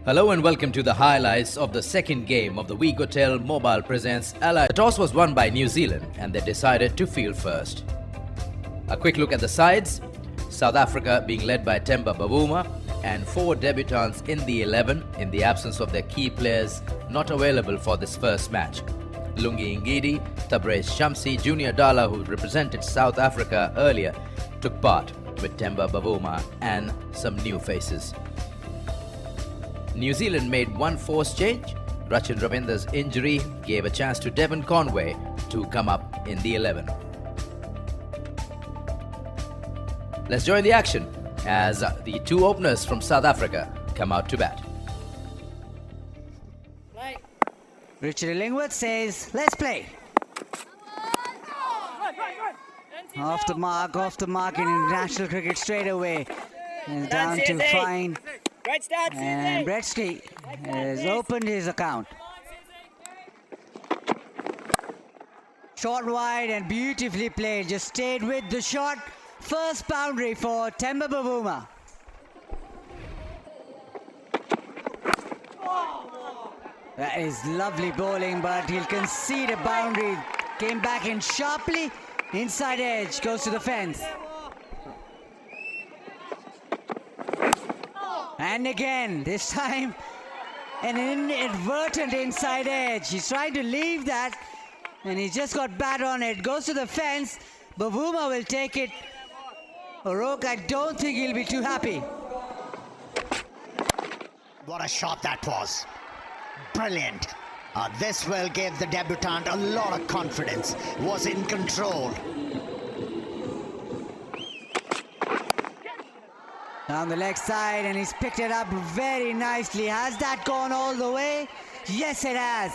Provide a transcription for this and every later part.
Hello and welcome to the highlights of the second game of the Week Hotel Mobile Presents Ally. The toss was won by New Zealand and they decided to field first. A quick look at the sides. South Africa being led by Temba Bavuma and 4 debutants in the 11 in the absence of their key players not available for this first match. Lungi Ngidi, Tabraiz Shamsi, Junior Dala, who represented South Africa earlier, took part with Temba Bavuma and some new faces. New Zealand made one forced change. Rachin Ravinder's injury gave a chance to Devon Conway to come up in the 11. Let's join the action as the 2 openers from South Africa come out to bat. Richard Illingworth says, let's play. Off the mark in international cricket straight away. And down to fine. And Bretsky has opened his account. Short wide and beautifully played. Just stayed with the shot. First boundary for Temba Bavuma. That is lovely bowling, but he'll concede a boundary. Came back in sharply. Inside edge, goes to the fence. And again, this time, an inadvertent inside edge. He's trying to leave that, and he just got bat on it. Goes to the fence. Bavuma will take it. Oroke, I don't think he'll be too happy. What a shot that was. Brilliant. This will give the debutant a lot of confidence. Was in control. Down the leg side, and he's picked it up very nicely. Has that gone all the way? Yes, it has.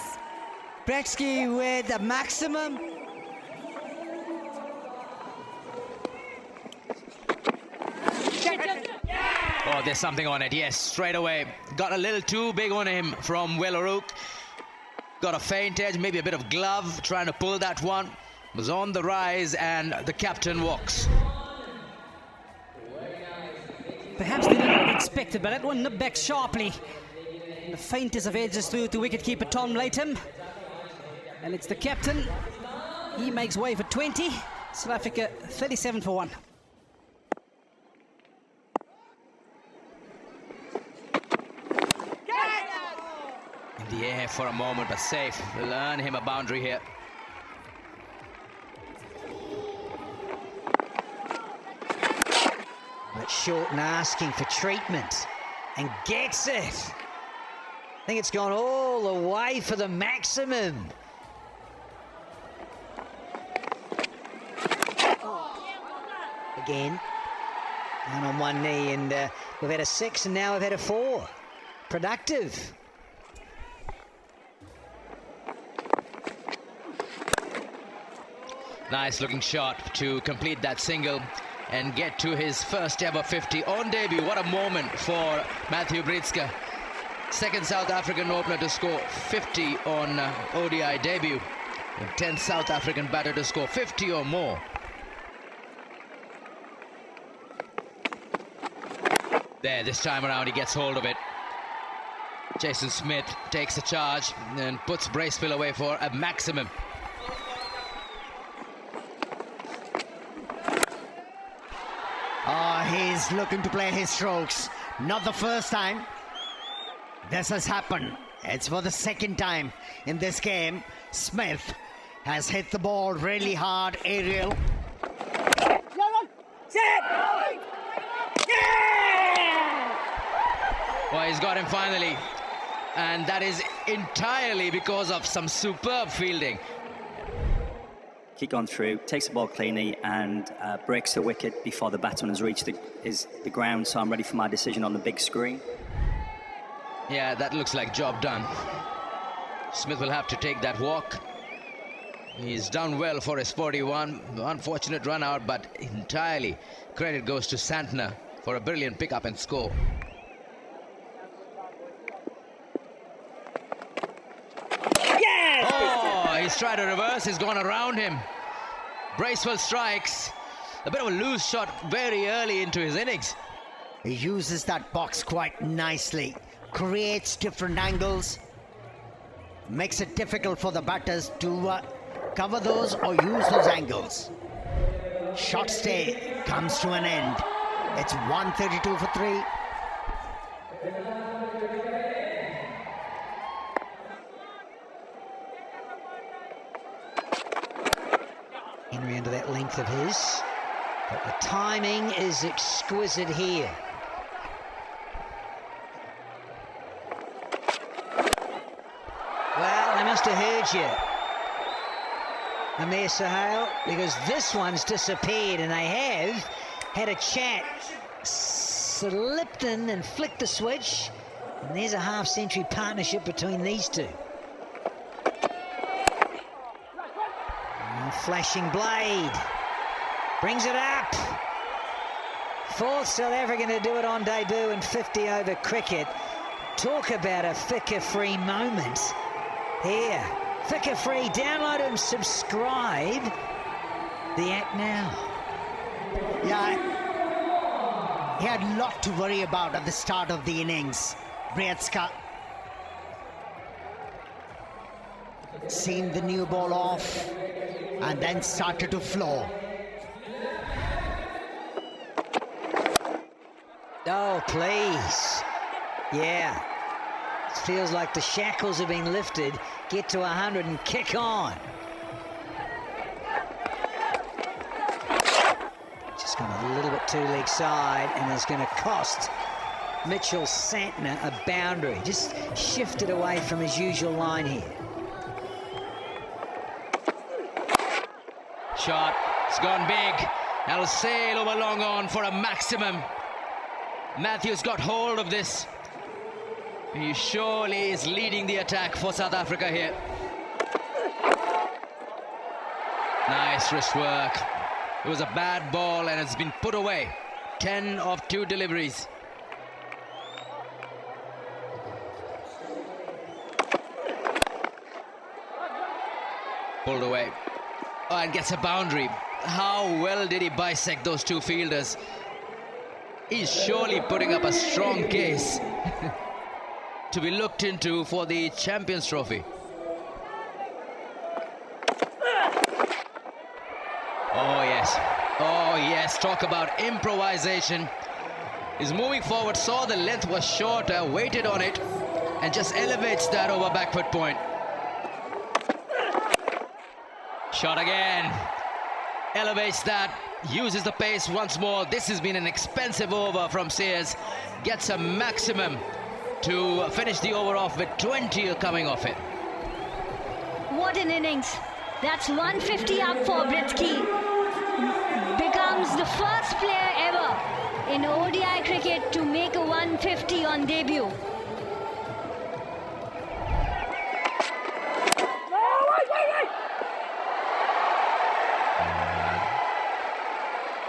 Bretsky with a maximum. Oh, there's something on it. Yes, straight away. Got a little too big on him from Will Oroke. Got a feint edge, maybe a bit of glove, trying to pull that one. Was on the rise, and the captain walks. Perhaps they didn't expect it, but that one nipped back sharply. The faintest of edges through to wicketkeeper Tom Latham. And it's the captain. He makes way for 20. South Africa 37 for 1. In the air for a moment, but safe. We'll earn him a boundary here. But Shorten asking for treatment and gets it. I think it's gone all the way for the maximum. Again, down on one knee, and we've had a 6 and now we've had a 4. Productive. Nice looking shot to complete that single and get to his first ever 50 on debut. What a moment for Matthew Britska. Second South African opener to score 50 on ODI debut. And 10th South African batter to score 50 or more. There, this time around he gets hold of it. Jason Smith takes a charge and puts Braceville away for a maximum. He's looking to play his strokes. Not the first time this has happened. It's for the second time in this game. Smith has hit the ball really hard, aerial. Well, he's got him finally. And that is entirely because of some superb fielding. Kick on through, takes the ball cleanly and breaks the wicket before the batsman has reached the ground, so I'm ready for my decision on the big screen. Yeah, that looks like job done. Smith will have to take that walk. He's done well for his 41. Unfortunate run out, but entirely credit goes to Santner for a brilliant pickup and score. He's tried to reverse, he's gone around him. Bracewell strikes. A bit of a loose shot very early into his innings. He uses that box quite nicely. creates different angles, makes it difficult for the batters to cover those or use those angles. Shot stay comes to an end. It's 132 for 3. Henry under that length of his, but the timing is exquisite here. Well, they must have heard you, Amir Sohail, because this one's disappeared, and they have had a chat, slipped in and flicked the switch, and there's a half-century partnership between these two. Flashing blade, brings it up. Fourth South African to do it on debut in 50 over cricket. Talk about a Fika-free moment here. Fika-free, download and subscribe the app now. Yeah, he had a lot to worry about at the start of the innings. Brietzka seen the new ball off and then started to flow. Oh, please. Yeah. It feels like the shackles have been lifted. Get to 100 and kick on. Just gone a little bit too leg side, and it's going to cost Mitchell Santner a boundary. Just shifted away from his usual line here. Shot, it's gone big. That'll sail over long on for a maximum. Matthews got hold of this. He surely is leading the attack for South Africa here. Nice wrist work. It was a bad ball and it's been put away. 10 of 2 deliveries. Pulled away. Oh, and gets a boundary. How well did he bisect those 2 fielders? He's surely putting up a strong case to be looked into for the Champions Trophy. Oh yes, talk about improvisation. He's moving forward, saw the length was shorter, waited on it, and just elevates that over back foot point. Shot again, elevates that, uses the pace once more. This has been an expensive over from Sears. Gets a maximum to finish the over off with 20 coming off it. What an innings. That's 150 up for Britsky. Becomes the first player ever in ODI cricket to make a 150 on debut.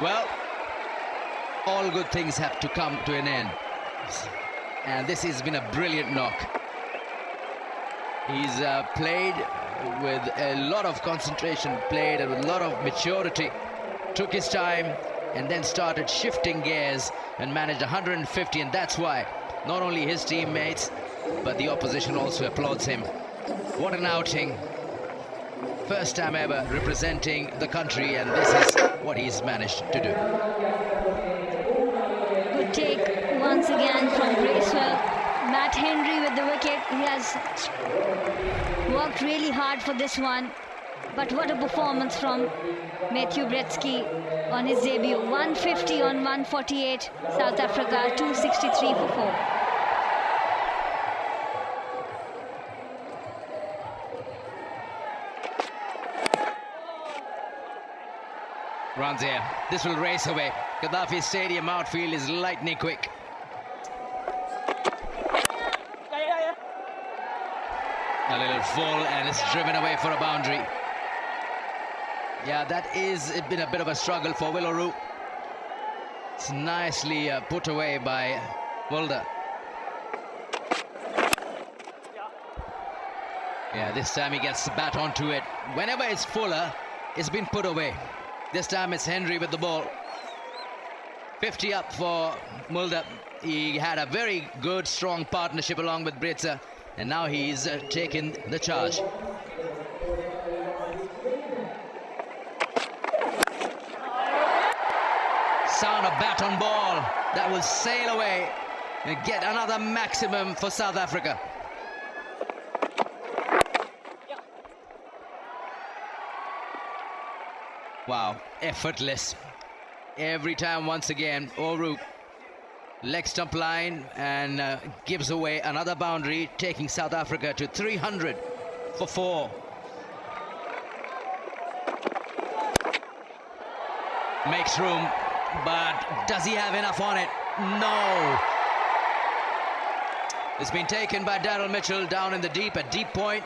Well, all good things have to come to an end. And this has been a brilliant knock. He's played with a lot of concentration, played with a lot of maturity, took his time, and then started shifting gears and managed 150. And that's why not only his teammates, but the opposition also applauds him. What an outing. First time ever representing the country, and this is what he's managed to do. Good take once again from Bracewell. Matt Henry with the wicket. He has worked really hard for this one. But what a performance from Matthew Bretsky on his debut. 150 on 148. South Africa 263 for 4. Runs here. This will race away. Gaddafi Stadium outfield is lightning quick. A little full, and it's driven away for a boundary. Yeah, that is been a bit of a struggle for Willoru. It's nicely put away by Mulder. Yeah, this time he gets the bat onto it. Whenever it's fuller, it's been put away. This time it's Henry with the ball. 50 up for Mulder. He had a very good, strong partnership along with Britsa, and now he's taken the charge. Sound of bat on ball. That will sail away and get another maximum for South Africa. Wow, effortless. Every time, once again, O'Rourke leg stump line and gives away another boundary, taking South Africa to 300 for 4. Makes room, but does he have enough on it? No. It's been taken by Daryl Mitchell down in the deep, at deep point.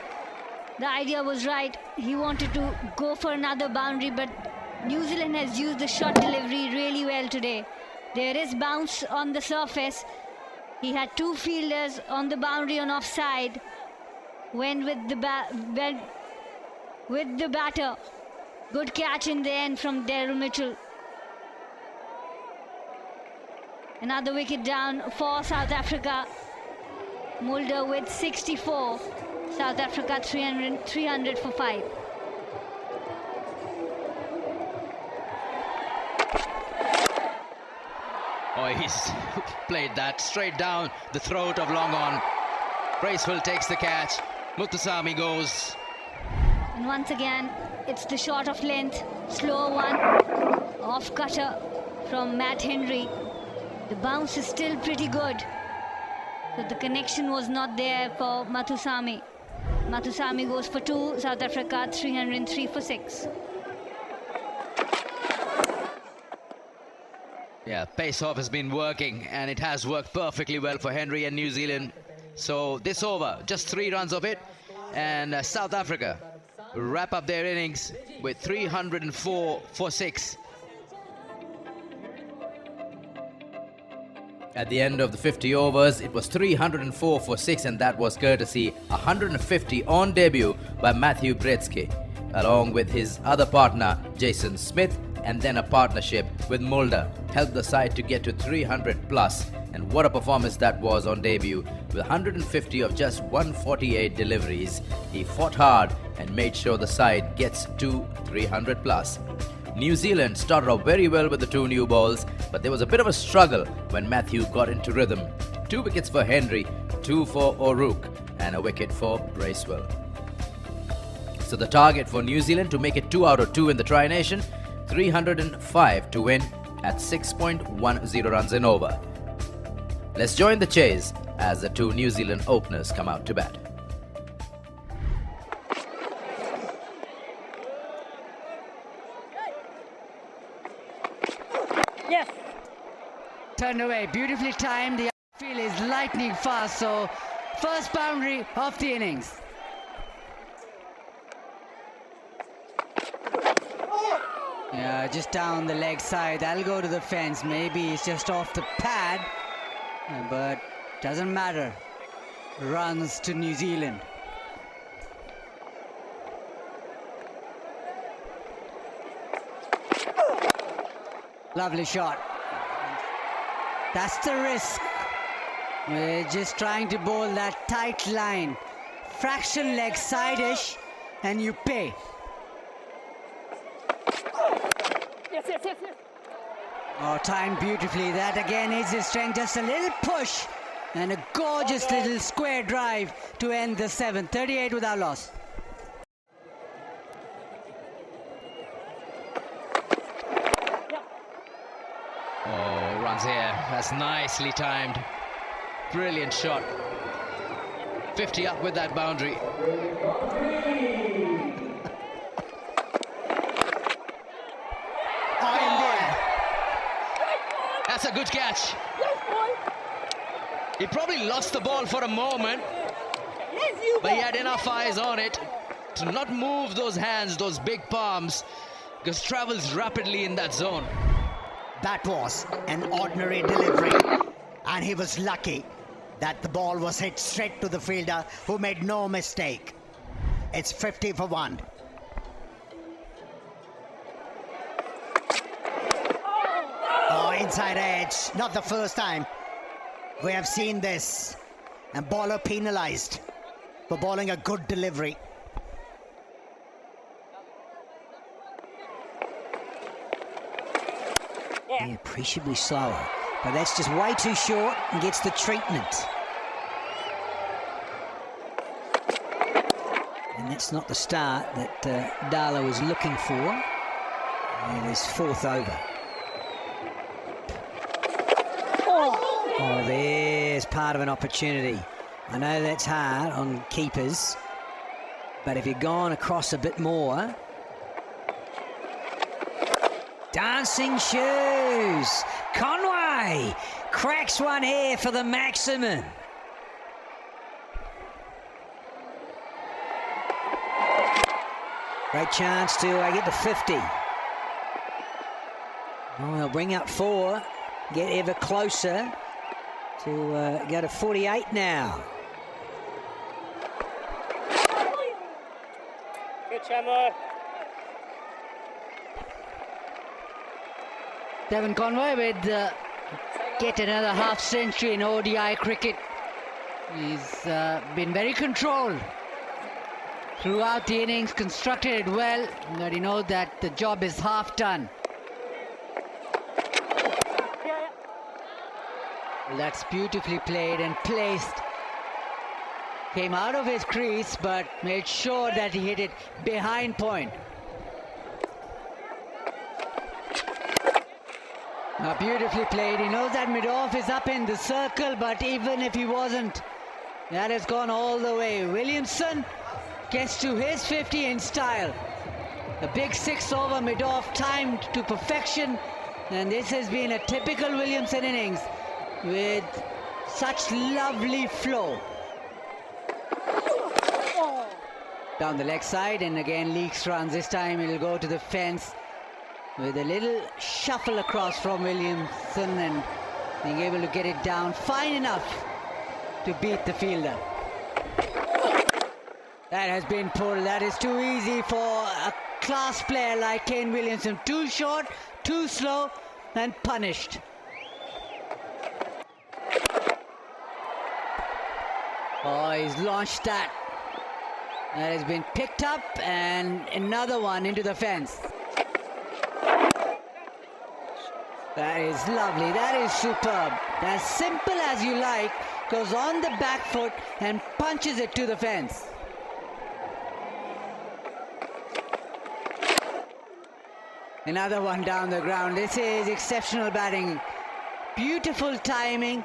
The idea was right. He wanted to go for another boundary, but New Zealand has used the shot delivery really well today. There is bounce on the surface. He had 2 fielders on the boundary on offside. Went with the batter. Good catch in the end from Daryl Mitchell. Another wicket down for South Africa. Mulder with 64. South Africa 300 for 5. Oh, he's played that straight down the throat of long on. Bracewell takes the catch. Muthusamy goes. And once again, it's the shot of length. Slow one. Off cutter from Matt Henry. The bounce is still pretty good. But the connection was not there for Muthusamy. Muthusamy goes for 2. South Africa 303 for 6. Yeah, pace-off has been working, and it has worked perfectly well for Henry and New Zealand. So this over, just 3 runs of it, and South Africa wrap up their innings with 304 for 6. At the end of the 50 overs, it was 304 for 6, and that was courtesy 150 on debut by Matthew Bretsky, along with his other partner Jason Smith, and then a partnership with Mulder helped the side to get to 300 plus. And what a performance that was on debut. With 150 of just 148 deliveries, he fought hard and made sure the side gets to 300 plus. New Zealand started off very well with the 2 new balls, but there was a bit of a struggle when Matthew got into rhythm. 2 wickets for Henry, 2 for O'Rourke, and a wicket for Bracewell. So the target for New Zealand to make it 2 out of 2 in the Tri-Nation, 305 to win at 6.10 runs in over. Let's join the chase as the 2 New Zealand openers come out to bat. Yes. Turned away, beautifully timed. The field is lightning fast, so first boundary of the innings. Yeah, just down the leg side. That'll go to the fence. Maybe it's just off the pad, but doesn't matter. Runs to New Zealand. Lovely shot. That's the risk. We're just trying to bowl that tight line. Fraction leg side-ish, and you pay. Yes. Oh, timed beautifully. That again is his strength. Just a little push and a gorgeous little square drive to end the 7th. 38 without loss. Oh, runs here. That's nicely timed. Brilliant shot. 50 up with that boundary. That's a good catch. He probably lost the ball for a moment, but he had enough eyes on it to not move those hands, those big palms, because travels rapidly in that zone. That was an ordinary delivery, and he was lucky that the ball was hit straight to the fielder, who made no mistake. It's 50 for 1. Oh, inside edge. Not the first time. We have seen this. And bowler penalised for bowling a good delivery. Yeah, appreciably slower. But that's just way too short and gets the treatment. And that's not the start that Darla was looking for. And his fourth over. Oh, there's part of an opportunity. I know that's hard on keepers, but if you'd gone across a bit more. Dancing shoes. Conway cracks one here for the maximum. Great chance to get to 50. Oh, they'll bring up 4, get ever closer to go to 48 now. Good, Chandler. Devon Conway with get another half century in ODI cricket. He's been very controlled throughout the innings, constructed it well, but he knows that the job is half done. Well, that's beautifully played and placed. Came out of his crease, but made sure that he hit it behind point. Now beautifully played. He knows that mid-off is up in the circle, but even if he wasn't, that has gone all the way. Williamson gets to his 50 in style. A big 6 over mid-off, timed to perfection, and this has been a typical Williamson innings with such lovely flow. Down the leg side, and again Leaks runs. This time it'll go to the fence with a little shuffle across from Williamson and being able to get it down fine enough to beat the fielder. That has been pulled. That is too easy for a class player like Kane Williamson. Too short, too slow, and punished. Oh, he's launched that. That has been picked up, and another one into the fence. That is lovely. That is superb. As simple as you like, goes on the back foot and punches it to the fence. Another one down the ground. This is exceptional batting. Beautiful timing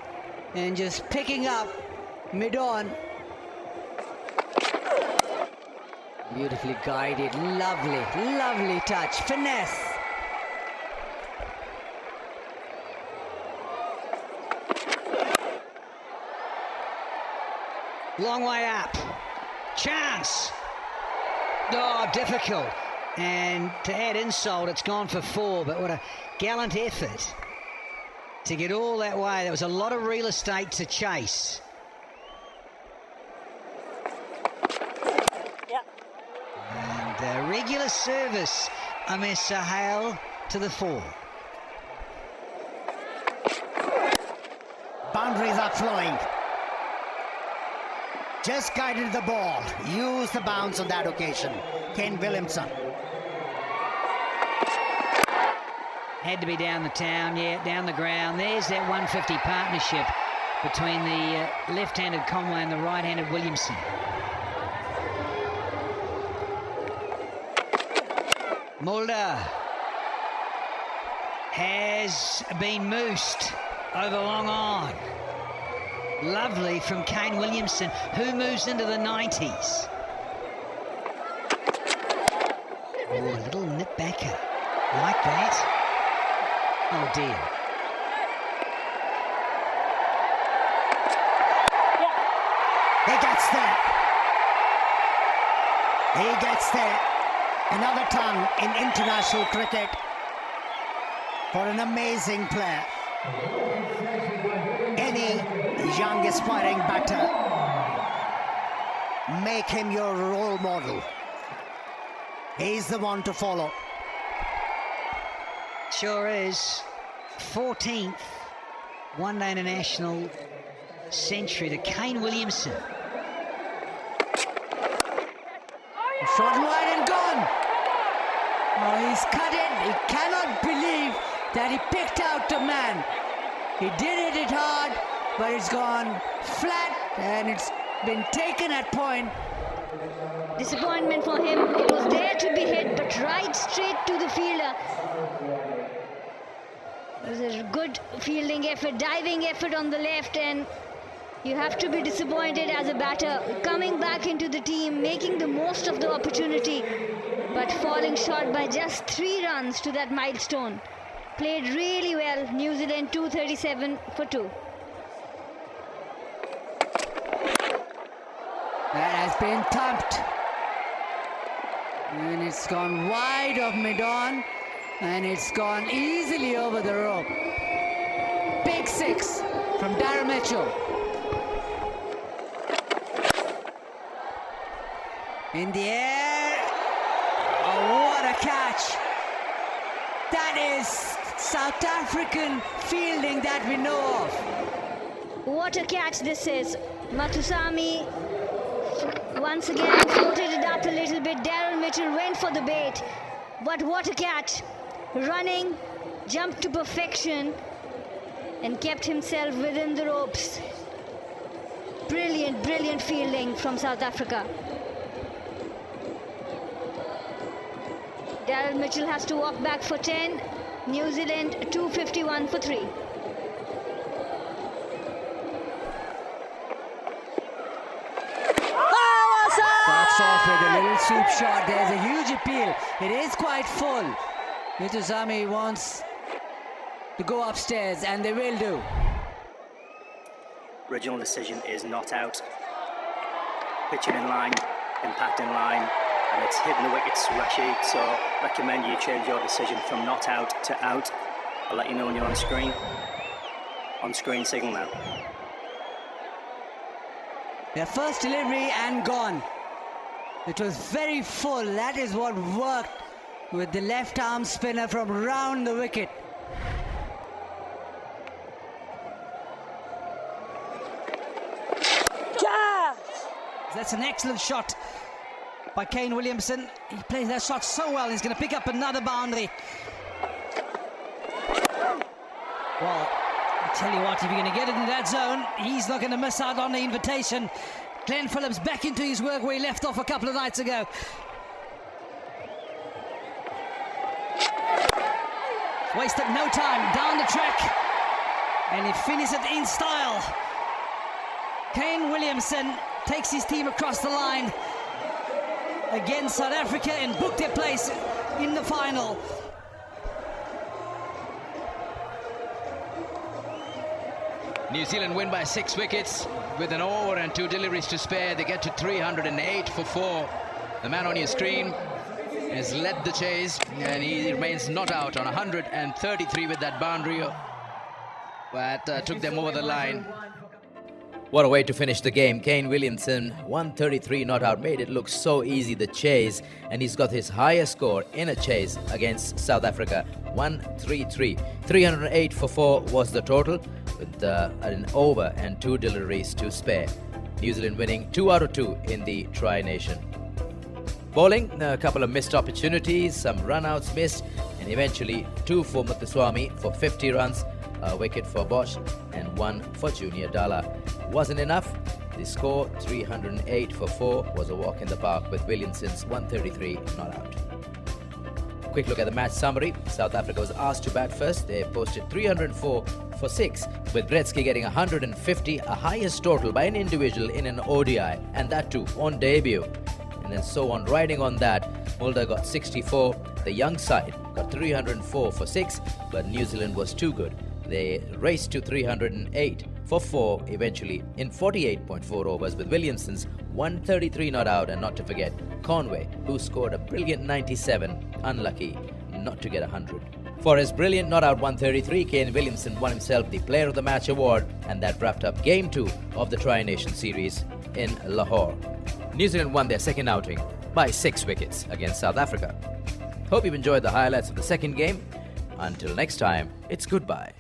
and just picking up mid-on. Beautifully guided. Lovely, lovely touch. Finesse. Long way up. Chance. Oh, difficult. And to add insult, it's gone for 4, but what a gallant effort to get all that way. There was a lot of real estate to chase. Yep. And regular service, Amir Sahel to the 4. Boundaries are flowing. Just guided the ball. Used the bounce on that occasion. Kane Williamson. Had to be down the town, yeah, down the ground. There's that 150 partnership between the left-handed Conway and the right-handed Williamson. Mulder has been moosed over long on. Lovely from Kane Williamson, who moves into the 90s. Oh, a little nip backer like that. Oh dear. He gets there. He gets there. Another ton in international cricket for an amazing player. Any young aspiring batter, make him your role model. He's the one to follow. Sure is. 14th one-day international century to Kane Williamson. Shot wide and gone. Oh, he's cut it. He cannot believe that he picked out the man. He did hit it hard, but it's gone flat and it's been taken at point. Disappointment for him. It was there to be hit, but right straight to the fielder. It was a good fielding effort, diving effort on the left, and you have to be disappointed as a batter. Coming back into the team, making the most of the opportunity, but falling short by just 3 runs to that milestone. Played really well. New Zealand 237 for 2. That has been thumped. And it's gone wide of mid-on. And it's gone easily over the rope. Big 6 from Darren Mitchell. In the air. Oh, what a catch. That is South African fielding that we know of. What a catch this is. Mathusami once again floated it up a little bit. Darren Mitchell went for the bait. But what a catch. Running, jumped to perfection and kept himself within the ropes. Brilliant, brilliant fielding from South Africa. Darren Mitchell has to walk back for 10. New Zealand 251 for 3. Starts off with a little swoop shot. There's a huge appeal. It is quite full. Mathusami wants to go upstairs, and they will do. Original decision is not out. Pitching in line, impact in line, and it's hitting the wickets, Rashid. So recommend you change your decision from not out to out. I'll let you know when you're on screen. On screen signal now. Their first delivery and gone. It was very full. That is what worked with the left arm spinner from round the wicket. That's an excellent shot by Kane Williamson. He plays that shot so well. He's going to pick up another boundary. Well, I tell you what, if you're going to get it in that zone, he's not going to miss out on the invitation. Glenn Phillips back into his work where he left off a couple of nights ago. Wasted no time, down the track, and he finishes it in style. Kane Williamson takes his team across the line against South Africa and booked their place in the final. New Zealand win by 6 wickets with an over and 2 deliveries to spare. They get to 308 for 4. The man on your screen has led the chase, and he remains not out on 133 with that boundary, but took them over the line. What a way to finish the game. Kane Williamson, 133 not out, made it look so easy, the chase, and he's got his highest score in a chase against South Africa, 133. 308 for 4 was the total, with an over and 2 deliveries to spare. New Zealand winning 2 out of 2 in the Tri-Nation. Bowling, a couple of missed opportunities, some run-outs missed, and eventually 2 for Mathusami for 50 runs, a wicket for Bosch, and 1 for Junior Dala. Wasn't enough. The score, 308 for 4, was a walk in the park with Williamson's 133 not out. Quick look at the match summary. South Africa was asked to bat first. They posted 304 for 6, with Gretzky getting 150, a highest total by an individual in an ODI, and that too on debut. And then so on, riding on that, Mulder got 64. The young side got 304 for 6, but New Zealand was too good. They raced to 308 for 4 eventually in 48.4 overs, with Williamson's 133 not out, and not to forget Conway, who scored a brilliant 97, unlucky not to get 100. For his brilliant not out 133, Kane Williamson won himself the Player of the Match award, and that wrapped up Game 2 of the Tri-Nation Series in Lahore. New Zealand won their second outing by 6 wickets against South Africa. Hope you've enjoyed the highlights of the second game. Until next time, it's goodbye.